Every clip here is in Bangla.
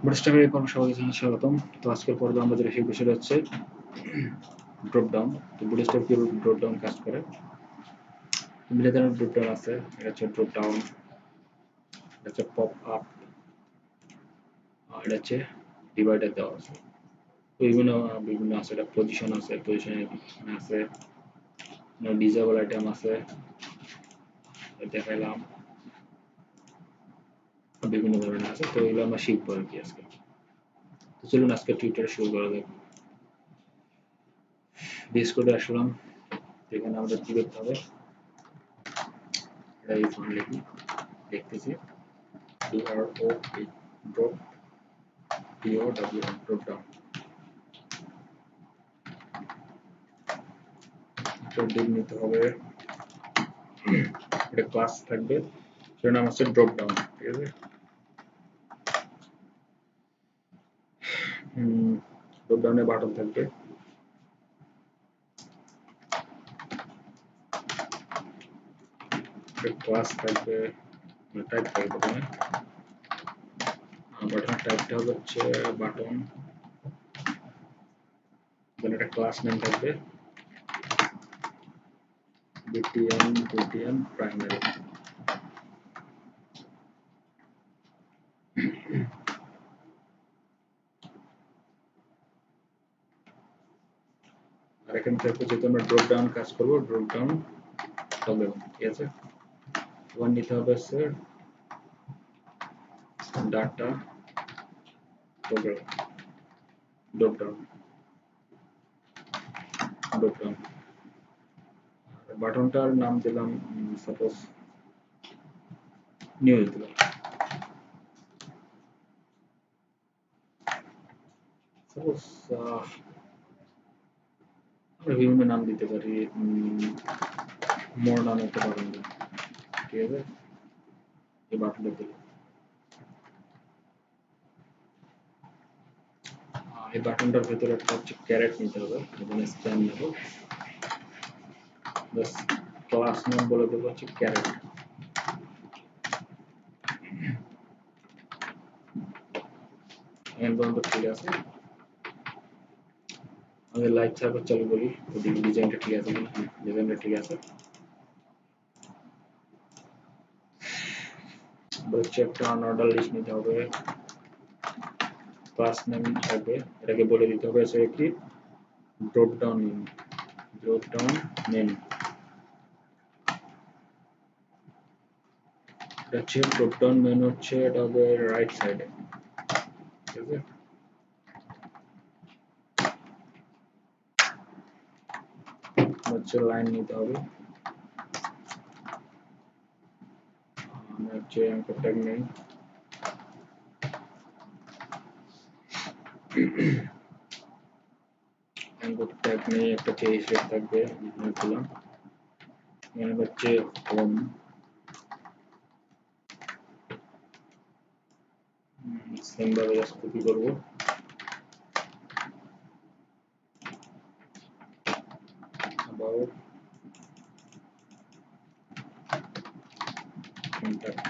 বুটস্ট্র্যাপের এই কর্মসভায় স্বাগতম। তো আজকের পর্বে আমরা যেটা শিখবো সেটা হচ্ছে ড্রপডাউন। তো বুটস্ট্র্যাপ কিভাবে ড্রপডাউন কাজ করে। বিভিন্ন ধরনের ড্রপডাউন আছে, এটা হচ্ছে ড্রপডাউন, এটা হচ্ছে পপ আপ, এটা হচ্ছে ডিভাইডার দেওয়া আছে। তো বিভিন্ন বিভিন্ন আছে, এটা পজিশন আছে, পজিশন আছে, ডিজেবল আইটেম আছে, দেখাইলাম বিভিন্ন ধরনের আছে। তো এগুলো আমরা শিখবো আর কি আজকে। তো চলুন আজকে টিউটোরিয়াল শুরু করা যাক। বেস কোডে আসলাম, এখানে আমাদের কি করতে হবে, এটা এই ফন্ট লিখি, দেখতেছি DRO drop DOW drop down. Depp নিতে হবে, এটা ক্লাস থাকবে, সেটার নাম হচ্ছে ড্রপ ডাউন। ঠিক আছে, ড্রপ ডাউনে বাটন থাকবে, ক্লাস থাকবে, টাইপ থাকবে প্রথমে। বাটন টাইপটা হচ্ছে বাটন, দেন একটা ক্লাস নেম থাকবে BTN প্রাইমারি। আর এখানে থাকবে যেহেতু আমরা ড্রপ ডাউন কাজ করবো, ড্রপ ডাউন হবে, ঠিক আছে। ওয়ান নিতে হবে হচ্ছে data toggle drop down drop down. বাটনটার নাম দিলাম সাপোজ নিউজ দিলাম, সাপোজ আমরা বিভিন্ন নাম দিতে পারি, মোর নাম একটা বাটন দিলাম, ঠিক আছে। এই বাটনটা দিলাম, এই বাটনটার ভেতরে একটা হচ্ছে ক্যারেট নিতে হবে, এখানে স্ক্যান নেব, বাস ক্লাস নাম বলে দেবো হচ্ছে ক্যারেট। এখান পর্যন্ত ঠিক আছে। আমি লাইট সার্ভার চালু করি, ডিজাইনটা ঠিক আছে কিনা, ডিজাইনটা ঠিক আছে। হচ্ছে একটা আনঅর্ডার লিস্ট নিতে হবে, ক্লাস নেম থাকবে, এটাকে বলে দিতে হবে কি drop down name, drop down name, এটা হচ্ছে ড্রপ ডাউন মেনু, হচ্ছে এটা হবে রাইট সাইডে, ঠিক আছে। হচ্ছে লাইন নিতে হবে, আমি হচ্ছে অ্যাঙ্কর ট্যাগ নেই, অ্যাঙ্কর ট্যাগ নেই, একটা পেজ রেট থাকবে, দিলাম। এখানে হচ্ছে হোম, সেম ভাবে জাস্ট কপি করবো, about contact,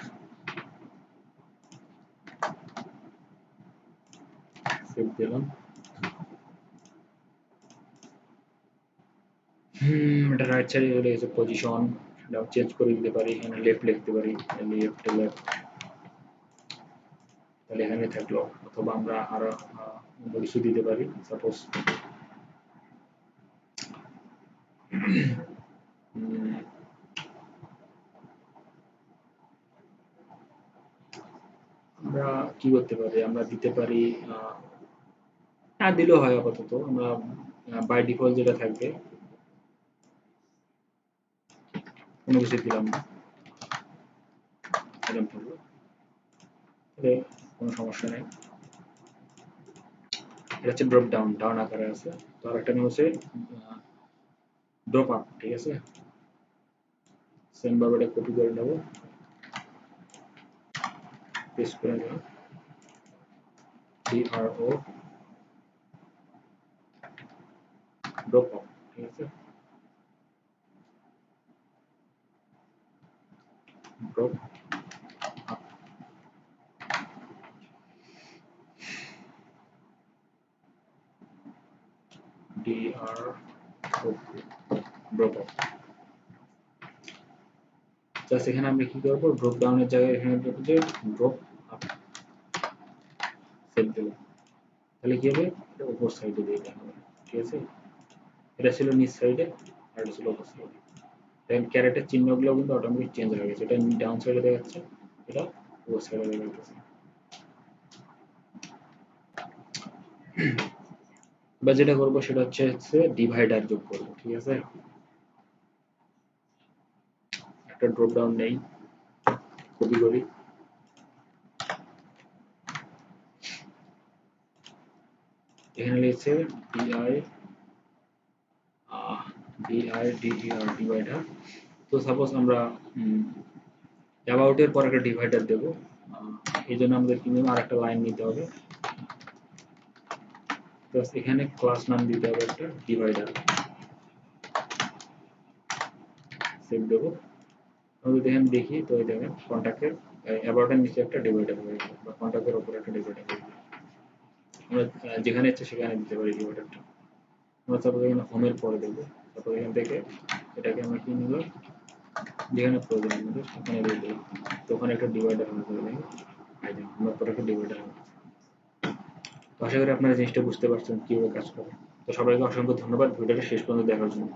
সেভ দিলাম। এটা রাইট সাইডে চলে গেছে, পজিশন চেঞ্জ করে দিতে পারি, এখানে লেফট লিখতে পারি, লেফট লেফট, তাহলে এখানে থাকলো। অথবা আমরা আরো অন্য কিছু দিতে পারি, সাপোজ আমরা কি করতে পারি, আমরা দিতে পারি, না দিলেও হয় আপাতত। আমরা বাই ডিফল্ট যেটা থাকবে কোনো কিছু দিলাম না, এরকম থাকলো, তাহলে কোনো সমস্যা নেই। এটা হচ্ছে ড্রপ ডাউন, ডাউন আকারে আছে। তো আর একটা নাম হচ্ছে ড্রপ আপ, ঠিক আছে। সেম ভাবে এটা কপি করে নেব, পেস্ট করে নেব, DRO ড্রপ আপ, ঠিক আছে, drop up. dr drop off just এখানে আমরা কি করব ড্রপ ডাউনের জায়গায় এখানে দেব যে ড্রপ আপ সেট দেব তাহলে কি হবে এটা উপর সাইডে দিয়ে দেওয়া হবে ঠিক আছে এটা ছিল নিচ সাইডে আর এটা ছিল উপর সাইডে দেন ক্যারেটের চিহ্নগুলো কিন্তু অটোমেটিক চেঞ্জ হয়ে গেছে এটা ডাউন সাইডে দেখাচ্ছে এটা উপর সাইডে দেখাচ্ছে বা যেটা করব সেটা হচ্ছে ডিভাইডার যোগ করব ঠিক আছে একটা ড্রপ ডাউন নেই কপি করি এখানে লিখছে ডিআই ডিআইডিআর ডিভাইডার তো সাপোজ আমরা অ্যাবাউট এর পর একটা ডিভাইডার দেব এই জন্য আমাদের কি নিয়ম আরেকটা লাইন নিতে হবে প্লাস এখানে ক্লাস নাম দিতে হবে একটা ডিভাইডার সেভ দেব আমরা দেখেন দেখি তো এই দেখেন কন্টাক্টের অ্যাবাউটের নিচে একটা ডিভাইডার হয়ে গেল বা কন্টাক্টের উপর একটা ডিভাইডার হয়ে গেল আমরা যেখানে ইচ্ছে সেখানে দিতে পারি ডিভাইডারটা আমরা তারপর এখানে হোমের পরে দেবো তারপর এখান থেকে এটাকে আমরা কি নিলাম যেখানে প্রয়োজন আমাদের সেখানে দিয়ে দিলাম তো ওখানে একটা ডিভাইডার হয়ে যাবে এই দেখুন আমার পরে একটা ডিভাইডার হবে তো আশা করি আপনারা জিনিসটা বুঝতে পারছেন কিভাবে কাজ করে তো সবাইকে অসংখ্য ধন্যবাদ ভিডিওটা শেষ পর্যন্ত দেখার জন্য